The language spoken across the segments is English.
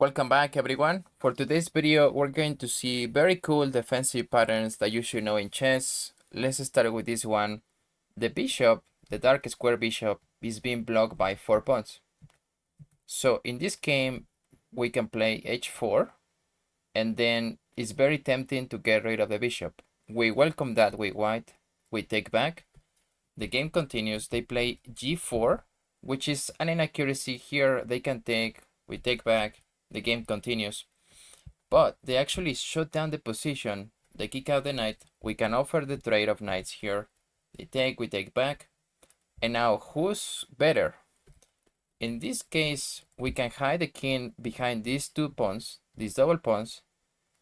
Welcome back everyone. For today's video, we're going to see very cool defensive patterns that you should know in chess. Let's start with this one. The bishop, the dark square bishop, is being blocked by 4 pawns. So in this game, we can play h4, and then it's very tempting to get rid of the bishop. We welcome that with white. We take back. The game continues. They play g4, which is an inaccuracy here. They can take, we take back. The game continues, but they actually shut down the position. They kick out the knight. We can offer the trade of knights here. They take, we take back. And now who's better? In this case, we can hide the king behind these 2 pawns, these double pawns,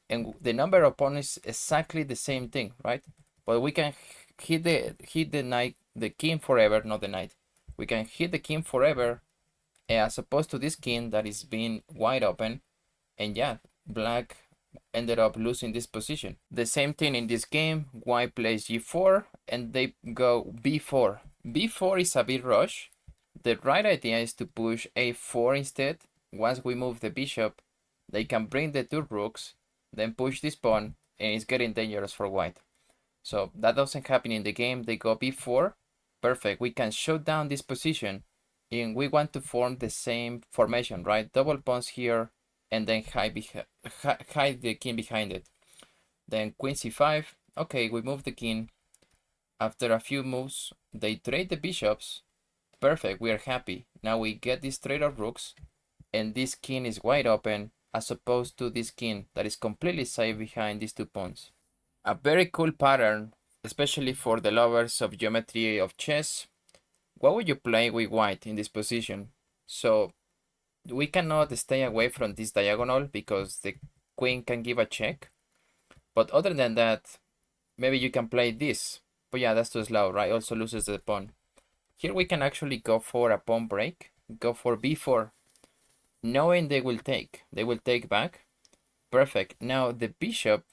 and the number of pawns is exactly the same thing, right? But we can hit the knight, the king forever, not the knight. We can hit the king forever, as opposed to this king that is being wide open, and yeah, black ended up losing this position. The same thing in this game. White plays g4 and they go b4. b4 is a bit rush. The right idea is to push a4 instead. Once we move the bishop, they can bring the 2 rooks, then push this pawn, and it's getting dangerous for white. So that doesn't happen in the game. They go b4. Perfect. We can shut down this position, and we want to form the same formation, right? Double pawns here, and then hide the king behind it. Then queen c5. Okay, we move the king. After a few moves, they trade the bishops. Perfect, we are happy. Now we get this trade of rooks, and this king is wide open, as opposed to this king that is completely safe behind these 2 pawns. A very cool pattern, especially for the lovers of geometry of chess. What would you play with white in this position? So we cannot stay away from this diagonal because the queen can give a check. But other than that, maybe you can play this. But yeah, that's too slow, right? Also loses the pawn. Here we can actually go for a pawn break. Go for b4. Knowing they will take. They will take back. Perfect. Now the bishop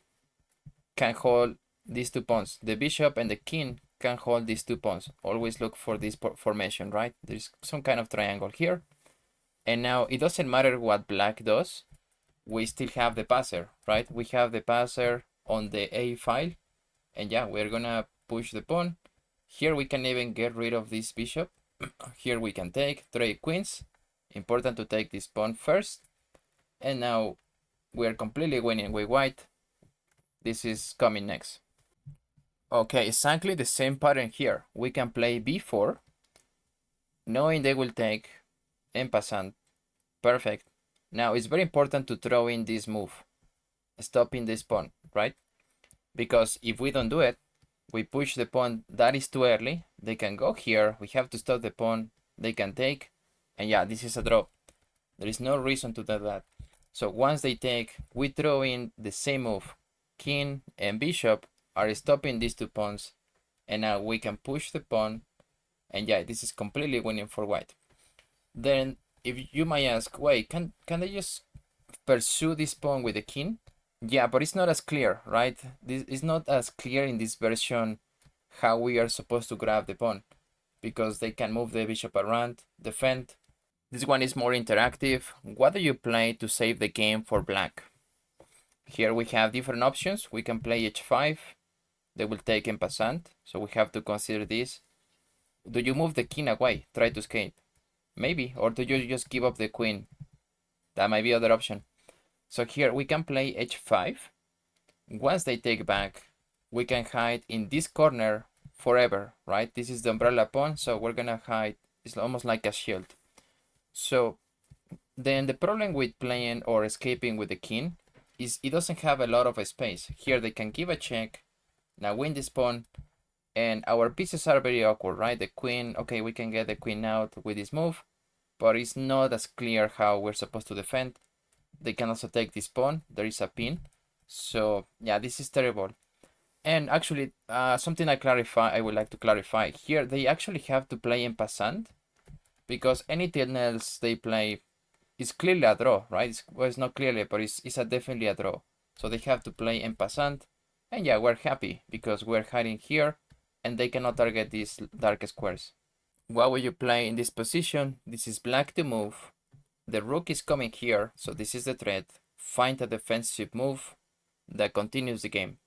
can hold these 2 pawns. The bishop and the king can hold these 2 pawns. Always look for this formation, right? There's some kind of triangle here. And now it doesn't matter what black does. We still have the passer, right? We have the passer on the A file. And yeah, we're gonna push the pawn. Here we can even get rid of this bishop. Here we can take, trade queens. Important to take this pawn first. And now we're completely winning with white. This is coming next. Okay, exactly the same pattern here. We can play b4, knowing they will take, en passant. Perfect. Now it's very important to throw in this move, stopping this pawn, right? Because if we don't do it, we push the pawn, that is too early. They can go here, we have to stop the pawn, they can take, and yeah, this is a draw. There is no reason to do that. So once they take, we throw in the same move. King and bishop are stopping these 2 pawns, and now we can push the pawn, and yeah, this is completely winning for white. Then if you might ask, wait, can they just pursue this pawn with the king? Yeah, but it's not as clear, right? This is not as clear in this version how we are supposed to grab the pawn, because they can move the bishop around, defend. This one is more interactive. What do you play to save the game for black? Here we have different options. We can play h5. They will take en passant, so we have to consider this. Do you move the king away, try to escape? Maybe, or do you just give up the queen? That might be other option. So here we can play h5. Once they take back, we can hide in this corner forever, right? This is the umbrella pawn, so we're gonna hide. It's almost like a shield. So then the problem with playing or escaping with the king is it doesn't have a lot of space. Here they can give a check, now win this pawn, and our pieces are very awkward, right? The queen, okay, we can get the queen out with this move, but it's not as clear how we're supposed to defend. They can also take this pawn, there is a pin. So yeah, this is terrible. And actually, something I would like to clarify. Here, they actually have to play en passant, because anything else they play is clearly a draw, right? It's not clearly, but it's definitely a draw. So they have to play en passant. And yeah, we're happy because we're hiding here and they cannot target these dark squares. What will you play in this position? This is black to move. the rook is coming here, so this is the threat. Find a defensive move that continues the game.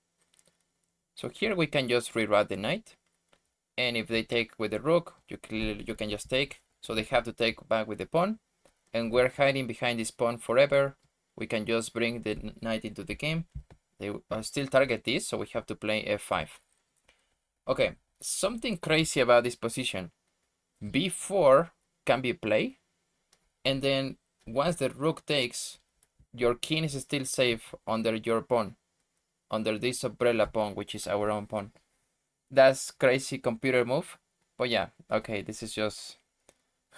So here we can just reroute the knight, and if they take with the rook, you can just take. So they have to take back with the pawn, and we're hiding behind this pawn forever. We can just bring the knight into the game. They still target this, so we have to play f5. Okay, something crazy about this position. b4 can be played, and then once the rook takes, your king is still safe under your pawn, under this umbrella pawn, which is our own pawn. That's crazy computer move, but yeah, okay, this is just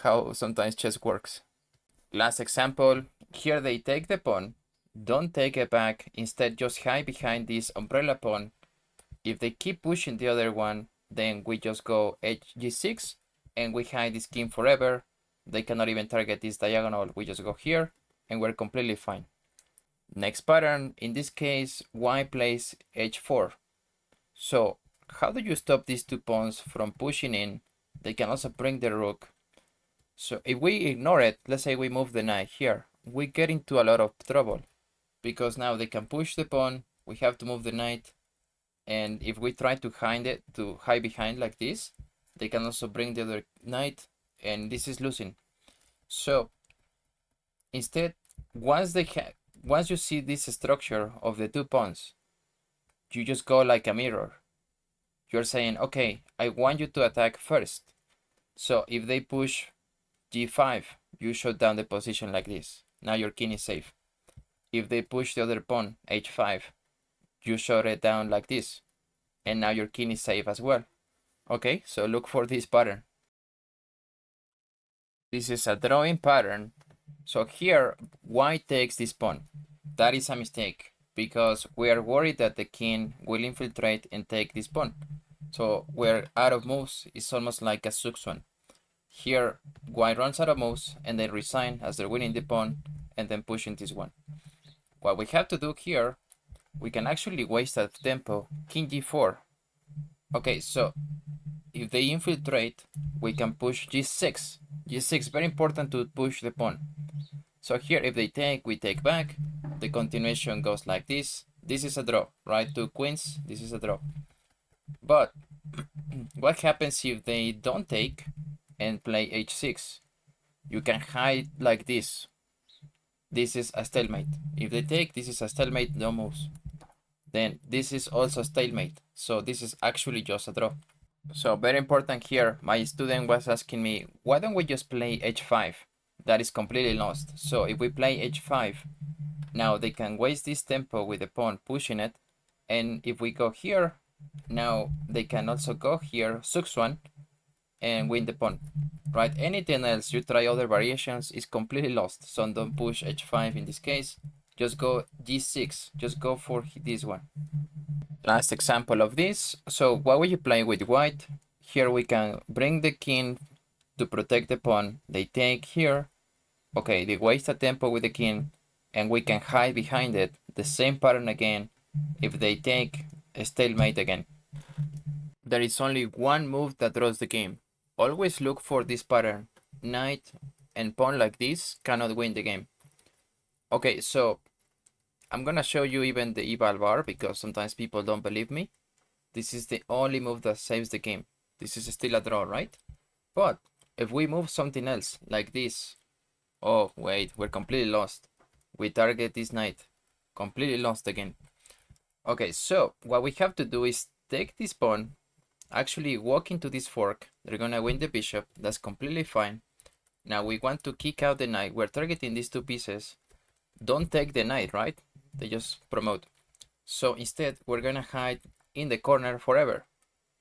how sometimes chess works. Last example, here they take the pawn, don't take it back, instead just hide behind this umbrella pawn. If they keep pushing the other one, then we just go hg6 and we hide this king forever. They cannot even target this diagonal. We just go here and we're completely fine. Next pattern, in this case, white plays h4. So how do you stop these two pawns from pushing in? They can also bring the rook. So if we ignore it, let's say we move the knight here, we get into a lot of trouble because now they can push the pawn, we have to move the knight, and if we try to hide behind like this, they can also bring the other knight, and this is losing. So instead, once you see this structure of the two pawns, you just go like a mirror. You're saying, okay, I want you to attack first. So if they push g5, you shut down the position like this. Now your king is safe. If they push the other pawn, h5, you shut it down like this. And now your king is safe as well. Okay, so look for this pattern. This is a drawing pattern. So here, white takes this pawn. That is a mistake because we are worried that the king will infiltrate and take this pawn. So we're out of moves. It's almost like a succession. Here, white runs out of moves and they resign as they're winning the pawn and then pushing this one. What we have to do here, we can actually waste that tempo, king g4. Okay, so if they infiltrate, we can push g6. g6, very important to push the pawn. So here, if they take, we take back. The continuation goes like this. This is a draw, right? Two queens, this is a draw. But what happens if they don't take and play h6? You can hide like this. This is a stalemate. If they take, this is a stalemate, no moves. Then this is also a stalemate. So this is actually just a draw. So very important here, my student was asking me, why don't we just play h5? That is completely lost. So if we play h5, now they can waste this tempo with the pawn pushing it. And if we go here, now they can also go here, succession, and win the pawn, right? Anything else, you try other variations, is completely lost. So don't push h5 in this case. Just go g6, just go for this one. Last example of this. So what will you play with white? Here we can bring the king to protect the pawn. They take here. Okay, they waste a tempo with the king and we can hide behind it. The same pattern again. If they take, a stalemate again. There is only one move that draws the game. Always look for this pattern. Knight and pawn like this cannot win the game. Okay, so I'm gonna show you even the eval bar because sometimes people don't believe me. This is the only move that saves the game. This is still a draw, right? But if we move something else like this, oh wait, we're completely lost. We target this knight, completely lost again. Okay, so what we have to do is take this pawn, actually walk into this fork. They're gonna win the bishop, that's completely fine. Now we want to kick out the knight. We're targeting these two pieces. Don't take the knight, right? They just promote. So instead, we're gonna hide in the corner forever.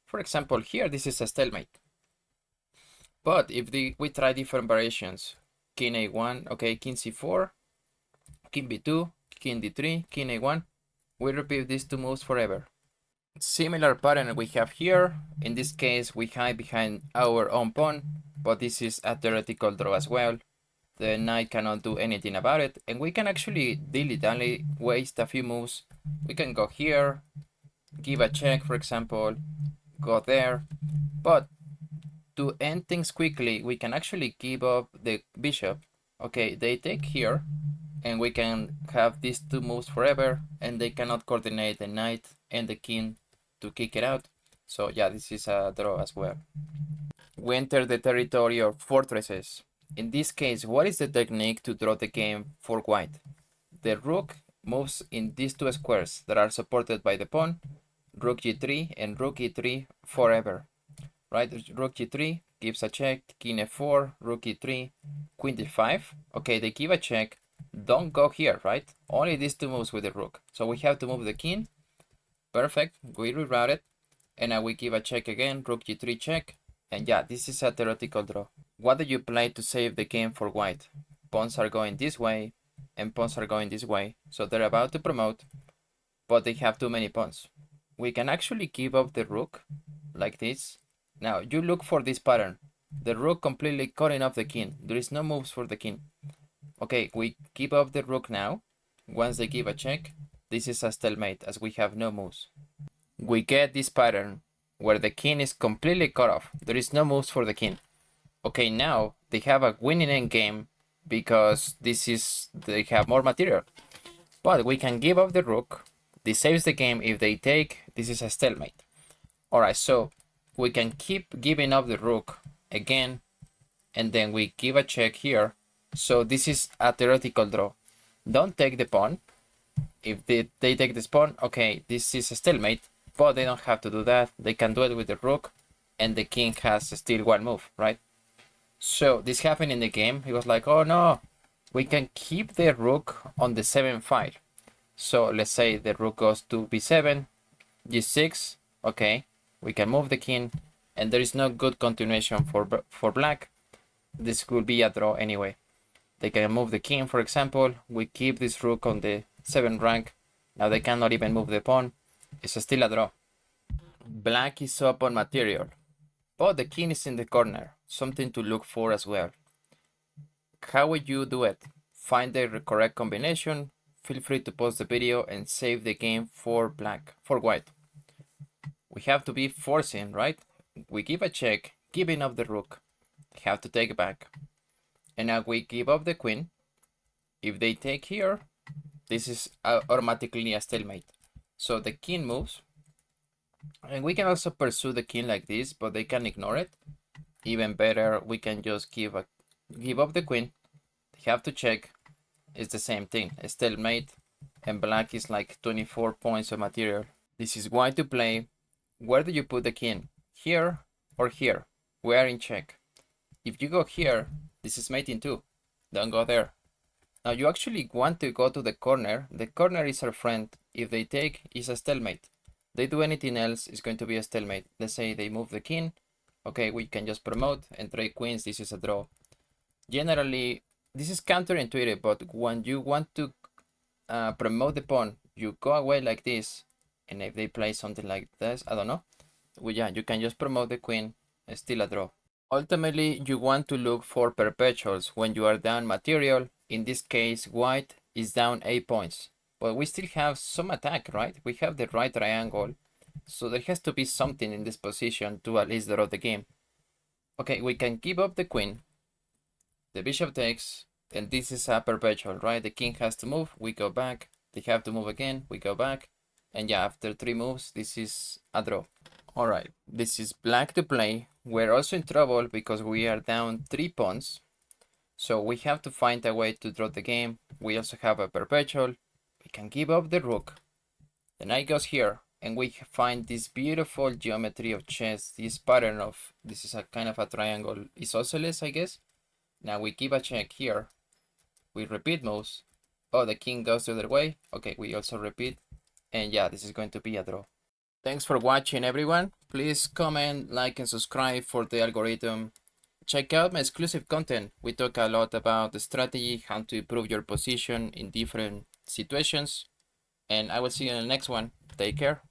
For example, here, this is a stalemate. But if we try different variations, king a1, okay, king c4, king b2, king d3, king a1, we repeat these two moves forever. Similar pattern we have here. In this case, we hide behind our own pawn, but this is a theoretical draw as well. The knight cannot do anything about it, and we can actually dilly-dally waste a few moves. We can go here, give a check, for example, go there, but to end things quickly, we can actually give up the bishop Okay, they take here, and we can have these two moves forever, and they cannot coordinate the knight and the king to kick it out. So yeah, this is a draw as well. We enter the territory of fortresses. In this case, what is the technique to draw the game for white? The rook moves in these two squares that are supported by the pawn, rook g3 and rook e3 forever. Right, rook g3 gives a check, king f4, rook e3, queen d5. Okay, they give a check. Don't go here, right? Only these two moves with the rook. So we have to move the king. Perfect, we reroute it. And now we give a check again, rook g3 check. And yeah, this is a theoretical draw. What do you play to save the game for white? Pawns are going this way, and pawns are going this way. So they're about to promote, but they have too many pawns. We can actually give up the rook, like this. Now, you look for this pattern. The rook completely cutting off the king. There is no moves for the king. Okay, we give up the rook now. Once they give a check, this is a stalemate as we have no moves. We get this pattern where the king is completely cut off. There is no moves for the king. Okay, now they have a winning endgame because they have more material. But we can give up the rook. This saves the game if they take. This is a stalemate. Alright, so we can keep giving up the rook again, and then we give a check here. So this is a theoretical draw. Don't take the pawn. If they take this pawn, okay, this is a stalemate, but they don't have to do that. They can do it with the rook, and the king has still one move, right? So this happened in the game. He was like, oh no, we can keep the rook on the 7 file. So let's say the rook goes to b7, g6, okay, we can move the king, and there is no good continuation for black. This will be a draw anyway. They can move the king, for example. We keep this rook on the 7th rank. Now they cannot even move the pawn. It's still a draw. Black is up on material, but the king is in the corner. Something to look for as well. How would you do it? Find the correct combination. Feel free to pause the video and save the game for white. We have to be forcing, right? We give a check, giving up the rook. They have to take back. And now we give up the queen. If they take here, this is automatically a stalemate. So the king moves. And we can also pursue the king like this, but they can ignore it. Even better, we can just give up the queen. They have to check. It's the same thing, a stalemate, and black is like 24 points of material. This is white to play. Where do you put the king? Here or here? We are in check. If you go here, this is mating too. Don't go there. Now you actually want to go to the corner. The corner is our friend. If they take, it's a stalemate. They do anything else, it's going to be a stalemate. Let's say they move the king. Okay, we can just promote and trade queens. This is a draw. Generally, this is counterintuitive, but when you want to promote the pawn, you go away like this, and if they play something like this, I don't know, well, yeah, you can just promote the queen, still a draw. Ultimately, you want to look for perpetuals when you are down material. In this case, white is down 8 points, but we still have some attack, right? We have the right triangle, so there has to be something in this position to at least draw the game. Okay, we can give up the queen. The bishop takes, and this is a perpetual, right? The king has to move, we go back. They have to move again, we go back. And yeah, after 3 moves, this is a draw. Alright, this is black to play. We're also in trouble because we are down 3 pawns. So we have to find a way to draw the game. We also have a perpetual. We can give up the rook. The knight goes here, and we find this beautiful geometry of chess. This pattern of, this is a kind of a triangle isosceles, I guess. Now we give a check here. We repeat moves. Oh, the king goes the other way. Okay, we also repeat. And yeah, this is going to be a draw. Thanks for watching, everyone. Please comment, like, and subscribe for the algorithm. Check out my exclusive content. We talk a lot about the strategy, how to improve your position in different situations. And I will see you in the next one. Take care.